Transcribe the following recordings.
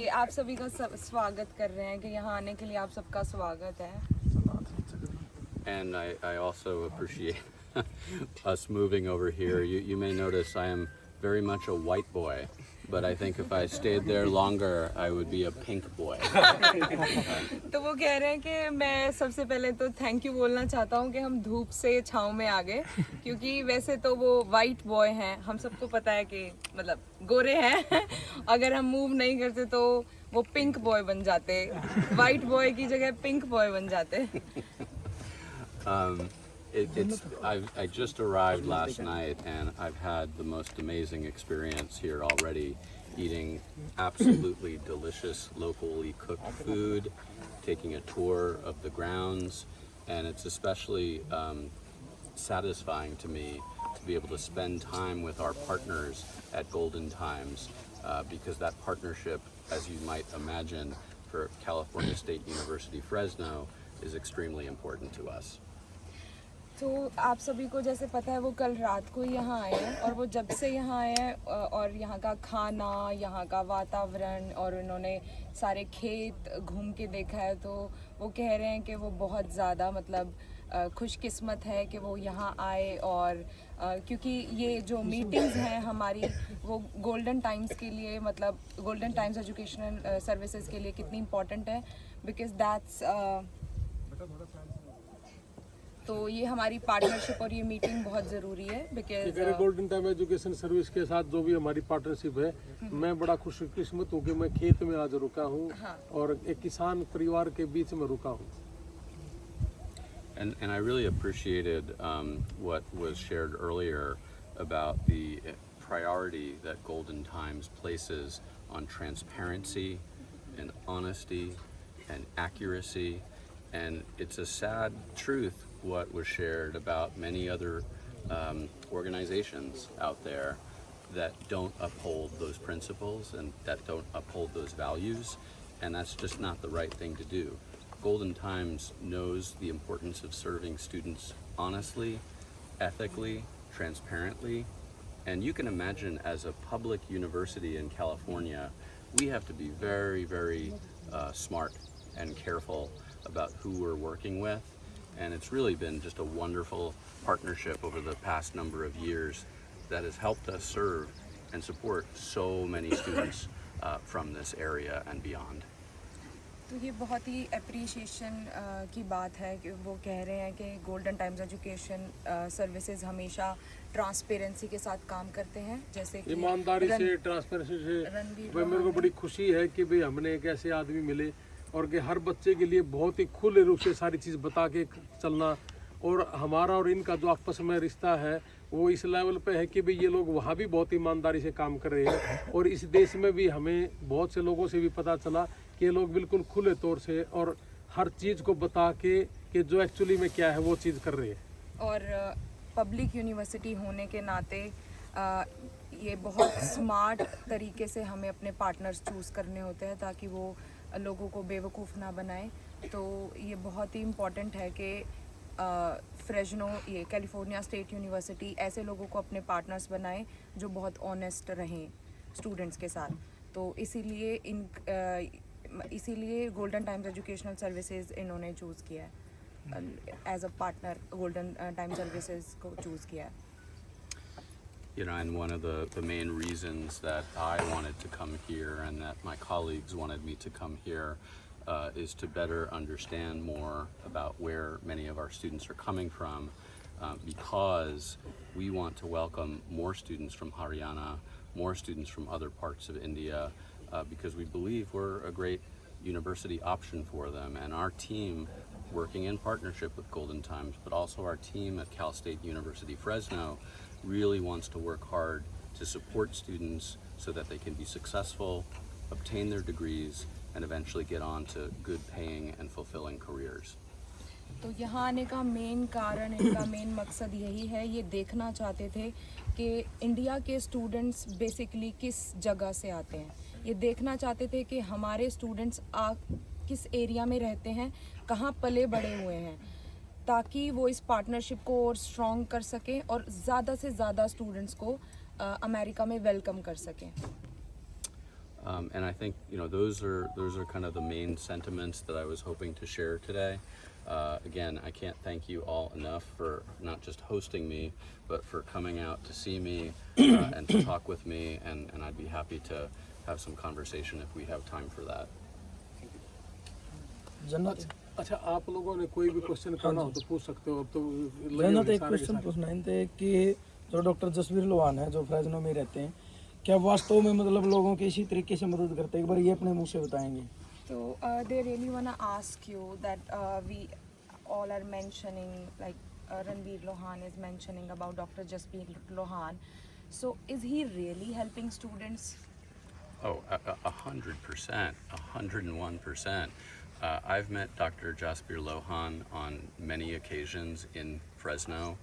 कि आप सभी का स्वागत कर रहे हैं कि यहाँ आने के लिए आप सबका स्वागत है. And I also appreciate us moving over here. You may notice I am very much a white boy, but I think if I stayed there longer, I would be a pink boy. तो वो कह रहे हैं कि मैं सबसे पहले तो थैंक यू बोलना चाहता हूँ कि हम धूप से छाँव में आ गए, क्योंकि वैसे तो वो वाइट बॉय हैं, हम सबको पता है कि मतलब गोरे हैं. अगर हम मूव नहीं करते तो वो पिंक बॉय बन जाते, वाइट बॉय की जगह पिंक बॉय बन जाते. I just arrived last night and I've had the most amazing experience here already, eating absolutely delicious locally cooked food, taking a tour of the grounds, and it's especially satisfying to me to be able to spend time with our partners at Golden Times, because that partnership, as you might imagine, for California State University Fresno is extremely important to us. तो आप सभी को जैसे पता है वो कल रात को ही यहाँ आए हैं, और वो जब से यहाँ आए हैं और यहाँ का खाना, यहाँ का वातावरण और उन्होंने सारे खेत घूम के देखा है, तो वो कह रहे हैं कि वो बहुत ज़्यादा मतलब खुशकिस्मत है कि वो यहाँ आए. और क्योंकि ये जो मीटिंग्स हैं हमारी वो गोल्डन टाइम्स के लिए, मतलब गोल्डन टाइम्स एजुकेशनल सर्विसेज के लिए कितनी इम्पोर्टेंट है, बिकॉज दैट्स तो ये हमारी पार्टनरशिप और ये मीटिंग बहुत ज़रूरी है. Because golden time education service के साथ जो भी हमारी पार्टनरशिप है, मैं बड़ा खुशकिस्मत हूँ कि मैं खेत में आज रुका हूँ और एक किसान परिवार के बीच में रुका हूँ. And I really appreciated what was shared earlier about the priority that Golden Times places on transparency and honesty and accuracy. And it's a sad truth what was shared about many other organizations out there that don't uphold those principles and that don't uphold those values, and that's just not the right thing to do. Golden Times knows the importance of serving students honestly, ethically, transparently, and you can imagine as a public university in California, we have to be very, very smart and careful about who we're working with, and it's really been just a wonderful partnership over the past number of years that has helped us serve and support so many students from this area and beyond. तो ये बहुत ही appreciation की बात है कि वो कह रहे हैं कि गोल्डन टाइम्स एजुकेशन सर्विसेज हमेशा ट्रांसपेरेंसी के साथ काम करते हैं, जैसे कि ईमानदारी से, ट्रांसपेरेंसी से. मेरे को बड़ी खुशी है कि भाई हमने एक ऐसे आदमी मिले और कि हर बच्चे के लिए बहुत ही खुले रूप से सारी चीज़ बता के चलना, और हमारा और इनका जो आपस में रिश्ता है वो इस लेवल पे है कि भाई ये लोग वहाँ भी बहुत ईमानदारी से काम कर रहे हैं, और इस देश में भी हमें बहुत से लोगों से भी पता चला कि ये लोग बिल्कुल खुले तौर से और हर चीज़ को बता के कि जो एक्चुअली में क्या है वो चीज़ कर रहे हैं. और पब्लिक यूनिवर्सिटी होने के नाते ये बहुत स्मार्ट तरीके से हमें अपने पार्टनर्स चूज़ करने होते हैं ताकि वो लोगों को बेवकूफ़ ना बनाए. तो ये बहुत ही इम्पॉर्टेंट है कि फ्रेस्नो, ये कैलिफोर्निया स्टेट यूनिवर्सिटी ऐसे लोगों को अपने पार्टनर्स बनाए जो बहुत ऑनेस्ट रहें स्टूडेंट्स के साथ. तो इसीलिए गोल्डन टाइम्स एजुकेशनल सर्विसेज इन्होंने चूज़ किया है as a partner, golden time services को चूज़ किया है. You know, and one of the main reasons that I wanted to come here and that my colleagues wanted me to come here is to better understand more about where many of our students are coming from, because we want to welcome more students from Haryana, more students from other parts of India, because we believe we're a great university option for them. And our team, working in partnership with Golden Times, but also our team at Cal State University Fresno, really wants to work hard to support students so that they can be successful, obtain their degrees, and eventually get on to good paying and fulfilling careers. तो यहाँ आने का main कारण, इनका main मकसद यही है, ये देखना चाहते थे कि इंडिया के स्टूडेंट्स बेसिकली किस जगह से आते हैं. ये देखना चाहते थे कि हमारे स्टूडेंट्स किस एरिया में रहते हैं, कहाँ पले बड़े हुए हैं, ताकि वो इस पार्टनरशिप को और स्ट्रॉन्ग कर सकें और ज़्यादा से ज़्यादा स्टूडेंट्स को अमेरिका में वेलकम कर सकें. And I think those are kind of the main sentiments that I was hoping to share today. Again, I can't thank you all enough for not just hosting me, but for coming out to see me and to talk with me. And I'd be happy to have some conversation if we have time for that. जन्नत अच्छा, आप लोगों ने कोई भी question करना हो तो पूछ सकते हो। अब तो जन्नत एक क्वेश्चन पूछना है कि जो डॉक्टर जसबीर लोहान है जो फ्रेजनो में रहते हैं, क्या वास्तव में मतलब लोगों की इसी तरीके से मदद करते हैं? एक बार ये अपने मुंह से बताएंगे। So they really wanna ask you that we all are mentioning, like Ranbir Lohan is mentioning about Dr. Jasbir Lohan. So is he really helping students? Oh, 100%, 101%. I've met Dr. Jasbir Lohan on many occasions in Fresno.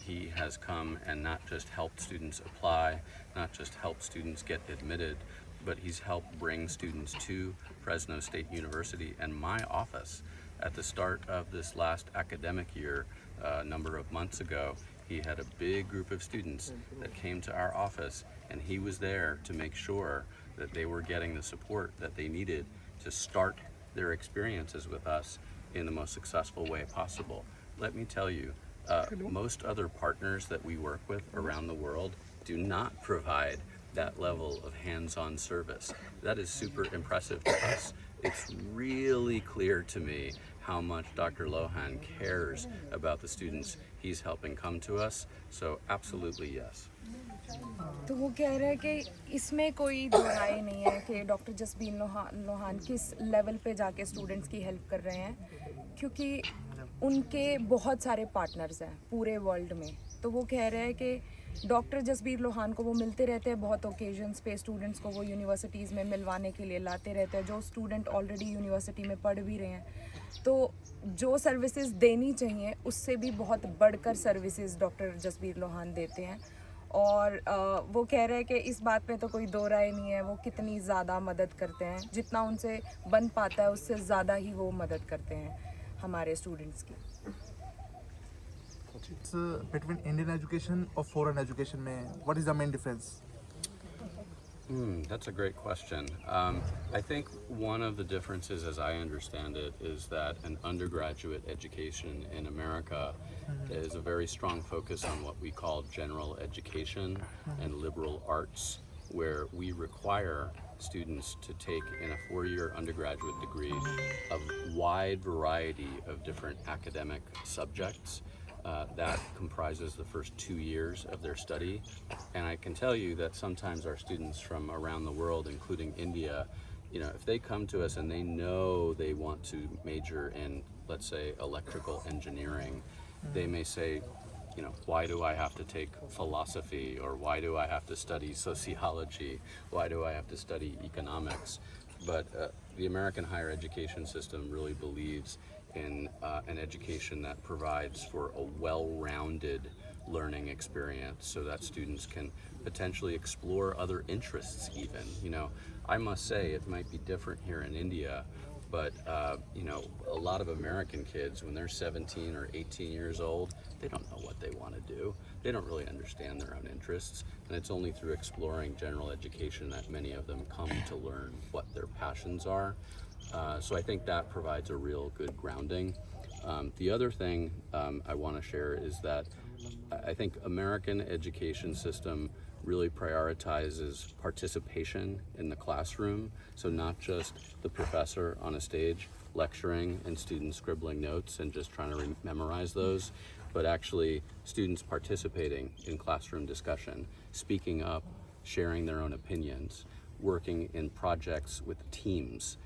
He has come and not just helped students apply, not just helped students get admitted, but he's helped bring students to Fresno State University and my office. At the start of this last academic year, a number of months ago, he had a big group of students that came to our office, and he was there to make sure that they were getting the support that they needed to start their experiences with us in the most successful way possible. Let me tell you, most other partners that we work with around the world do not provide that level of hands-on service. That is super impressive to us. It's really clear to me how much Dr. Lohan cares about the students he's helping come to us. So absolutely yes. तो वो कह रहे हैं कि इसमें कोई दो राय नहीं है कि डॉक्टर जसबीर लोहान किस लेवल पे जाके स्टूडेंट्स की हेल्प कर रहे हैं, क्योंकि उनके बहुत सारे पार्टनर्स हैं पूरे वर्ल्ड में। तो वो कह रहे हैं कि डॉक्टर जसबीर लोहान को वो मिलते रहते हैं बहुत ओकेजन्स पे, स्टूडेंट्स को वो यूनिवर्सिटीज़ में मिलवाने के लिए लाते रहते हैं, जो स्टूडेंट ऑलरेडी यूनिवर्सिटी में पढ़ भी रहे हैं। तो जो सर्विसेज देनी चाहिए उससे भी बहुत बढ़कर सर्विसेज डॉक्टर जसबीर लोहान देते हैं। और वो कह रहे हैं कि इस बात में तो कोई दो राय नहीं है, वो कितनी ज़्यादा मदद करते हैं, जितना उनसे बन पाता है उससे ज़्यादा ही वो मदद करते हैं हमारे स्टूडेंट्स की। It's between Indian education or foreign education में what is the main difference? That's a great question. I think one of the differences, as I understand it, is that an undergraduate education in America is a very strong focus on what we call general education and liberal arts, where we require students to take in a 4-year undergraduate degree a wide variety of different academic subjects. That comprises the first 2 years of their study. And I can tell you that sometimes our students from around the world, including India, if they come to us and they know they want to major in, let's say, electrical engineering, they may say, why do I have to take philosophy, or why do I have to study sociology? Why do I have to study economics? But the American higher education system really believes in an education that provides for a well-rounded learning experience so that students can potentially explore other interests even. I must say it might be different here in India, but a lot of American kids, when they're 17 or 18 years old, they don't know what they want to do. They don't really understand their own interests, and it's only through exploring general education that many of them come to learn what their passions are. So I think that provides a real good grounding. The other thing I want to share is that I think American education system really prioritizes participation in the classroom. So not just the professor on a stage lecturing and students scribbling notes and just trying to memorize those, but actually students participating in classroom discussion, speaking up, sharing their own opinions, working in projects with teams.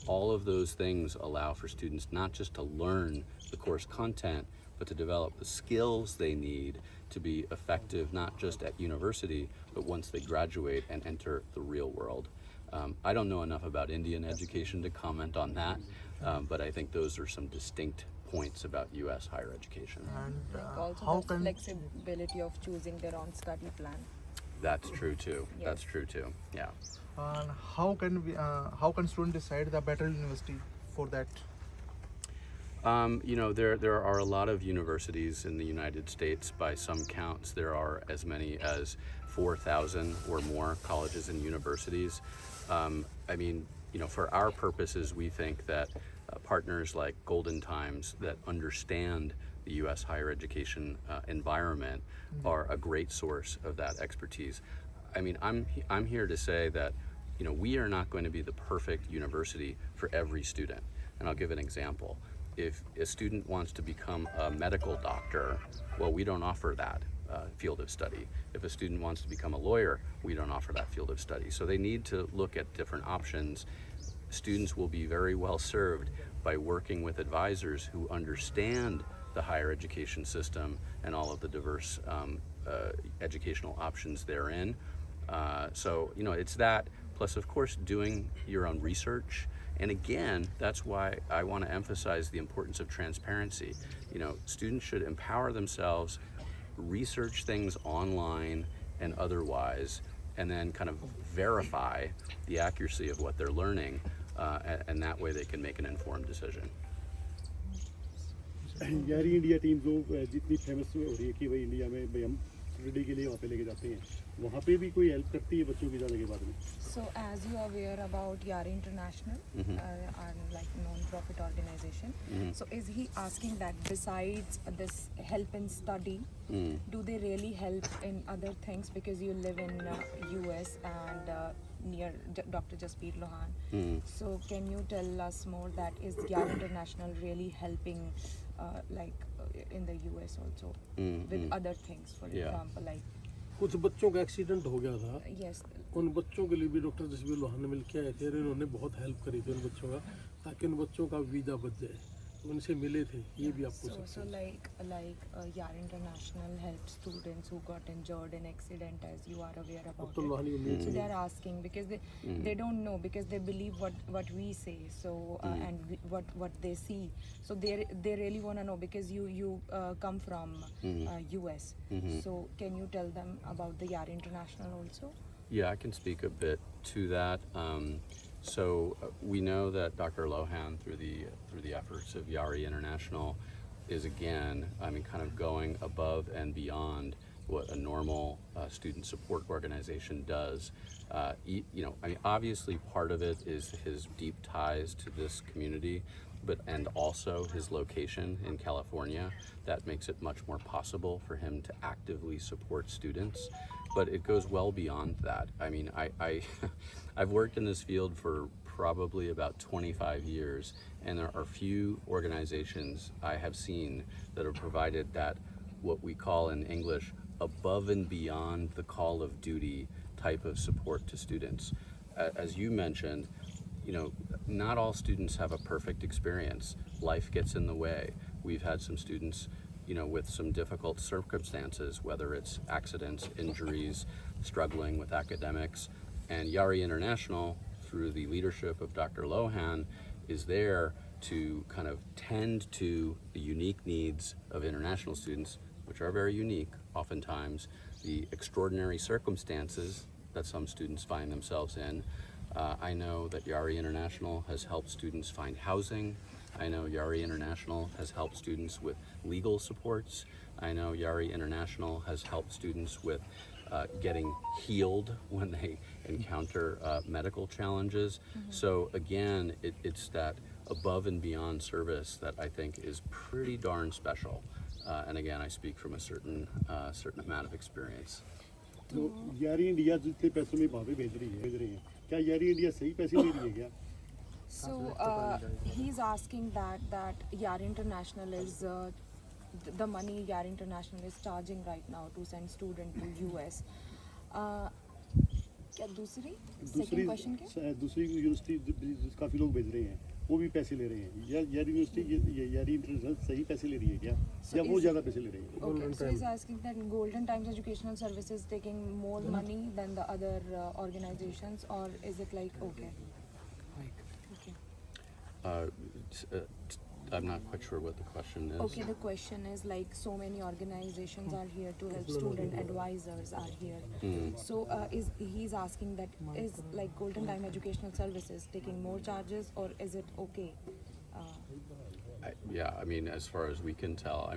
All of those things allow for students not just to learn the course content, but to develop the skills they need to be effective, not just at university, but once they graduate and enter the real world. I don't know enough about Indian education to comment on that, but I think those are some distinct points about U.S. higher education. And Also how the can flexibility of choosing their own study plan. That's true too. Yes. That's true too. Yeah. how can students decide the better university for that? There are a lot of universities in the United States. By some counts, there are as many as 4,000 or more colleges and universities. I mean, for our purposes, we think that partners like Golden Times that understand the U.S. higher education environment are a great source of that expertise. I mean, I'm here to say that, we are not going to be the perfect university for every student. And I'll give an example. If a student wants to become a medical doctor, well, we don't offer that field of study. If a student wants to become a lawyer, we don't offer that field of study. So they need to look at different options. Students will be very well served by working with advisors who understand the higher education system and all of the diverse educational options therein. So, it's that, plus of course doing your own research. And again, that's why I want to emphasize the importance of transparency. Students should empower themselves, research things online and otherwise, and then kind of verify the accuracy of what they're learning, and that way they can make an informed decision. यारी India team जो जितनी famous हो रही है कि भाई India में भाई हम स्टडी के लिए वहाँ पे लेके जाते हैं, वहाँ पे भी कोई हेल्प करती है बच्चों के जाने के बाद में? So as you are aware about Yari International, our like non-profit organization, so is he asking that besides this help in study, do they really help in other things? Because you live in US and near Dr. Jaspir Lohan. So can you tell us more that is Yari International really helping in the US also with other things, for example like कुछ बच्चों का accident हो गया था, yes, उन बच्चों के लिए भी डॉक्टर जसबीर लोहान ने मिल के आए थे और इन्होंने बहुत हेल्प करी थी उन बच्चों का, ताकि उन बच्चों का वीज़ा बच जाए। उनसे मिले थे, ये भी आपको so like Yari International helps students who got injured in accident, as you are aware about तो लोहानी उम्मीद so they are asking because they don't know, because they believe what we say, so and what they see, so they really want to know, because you come from US, so can you tell them about the Yari International also? Yeah, I can speak a bit to that. So we know that Dr. Lohan, through the efforts of Yari International, is again, kind of going above and beyond what a normal student support organization does. Obviously part of it is his deep ties to this community, and also his location in California. That makes it much more possible for him to actively support students. But it goes well beyond that. I've worked in this field for probably about 25 years, and there are few organizations I have seen that have provided that, what we call in English, above and beyond the call of duty type of support to students. As you mentioned, not all students have a perfect experience. Life gets in the way. We've had some students with some difficult circumstances, whether it's accidents, injuries, struggling with academics. And Yari International, through the leadership of Dr. Lohan, is there to kind of tend to the unique needs of international students, which are very unique oftentimes, the extraordinary circumstances that some students find themselves in. I know that Yari International has helped students find housing. I know Yari International has helped students with legal supports. I know Yari International has helped students with getting healed when they encounter medical challenges. So again, it's that above and beyond service that I think is pretty darn special. And again, I speak from a certain amount of experience. तो यारी India जितने पैसों में भावे भेज रही है, क्या यारी इंडिया सही पैसे ले रही है क्या? So he's asking that Yari International is the money Yari International is charging right now to send student to US. क्या दूसरी second question क्या? दूसरी यूनिवर्सिटी काफ़ी लोग भेज रहे हैं, वो भी पैसे ले रहे हैं। यारी यूनिवर्सिटी, यारी इंटरनेशनल सही पैसे ले रही है क्या, या वो ज़्यादा पैसे ले रही है? Okay, so he's asking that Golden Times Educational Services taking more money than the other organizations, or is it like okay? I'm not quite sure what the question is. Okay, the question is like so many organizations are here to help student, advisors are here. So he's asking that is like Golden Time Educational Services taking more charges, or is it okay? As far as we can tell,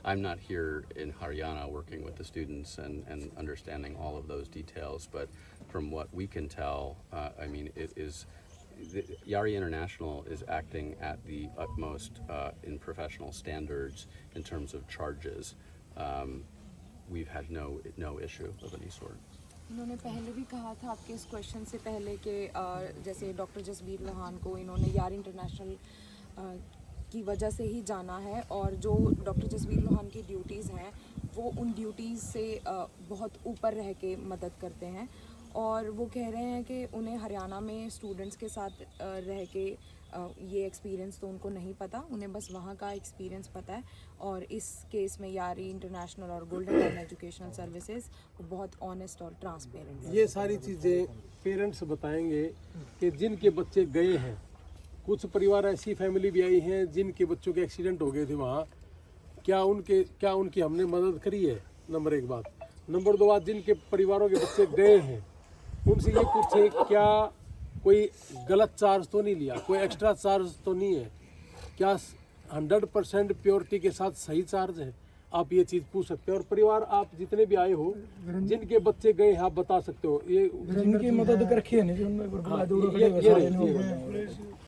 I'm not here in Haryana working with the students and understanding all of those details, but from what we can tell, I mean, it is, Yari International is acting at the utmost in professional standards in terms of charges. We've had no issue of any sort. इन्होंने पहले भी कहा था आपके इस question से पहले कि जैसे डॉक्टर जसबीर लोहान को इन्होंने यार इंटरनेशनल की वजह से ही जाना है, और जो डॉक्टर जसबीर लोहान की ड्यूटीज़ हैं वो उन ड्यूटीज़ से बहुत ऊपर रह के मदद करते हैं, और वो कह रहे हैं कि उन्हें हरियाणा में स्टूडेंट्स के साथ रह के ये एक्सपीरियंस तो उनको नहीं पता, उन्हें बस वहाँ का एक्सपीरियंस पता है, और इस केस में यारी इंटरनेशनल और गोल्डन लाइन एजुकेशनल सर्विसेज बहुत ऑनेस्ट और ट्रांसपेरेंट है। ये सारी चीज़ें पेरेंट्स बताएंगे कि जिनके बच्चे गए हैं, कुछ परिवार ऐसी फैमिली भी आई हैं जिनके बच्चों के एक्सीडेंट हो गए थे वहाँ, क्या उनकी हमने मदद करी है, नंबर 1 बात। नंबर 2 बात, जिनके परिवारों के बच्चे गए हैं उनसे ये पूछे क्या कोई गलत चार्ज तो नहीं लिया, कोई एक्स्ट्रा चार्ज तो नहीं है, क्या 100% प्योरिटी के साथ सही चार्ज है, आप ये चीज़ पूछ सकते हो। और परिवार आप जितने भी आए हो जिनके बच्चे गए आप बता सकते हो। ये जिनकी मदद कर रखी है नहीं,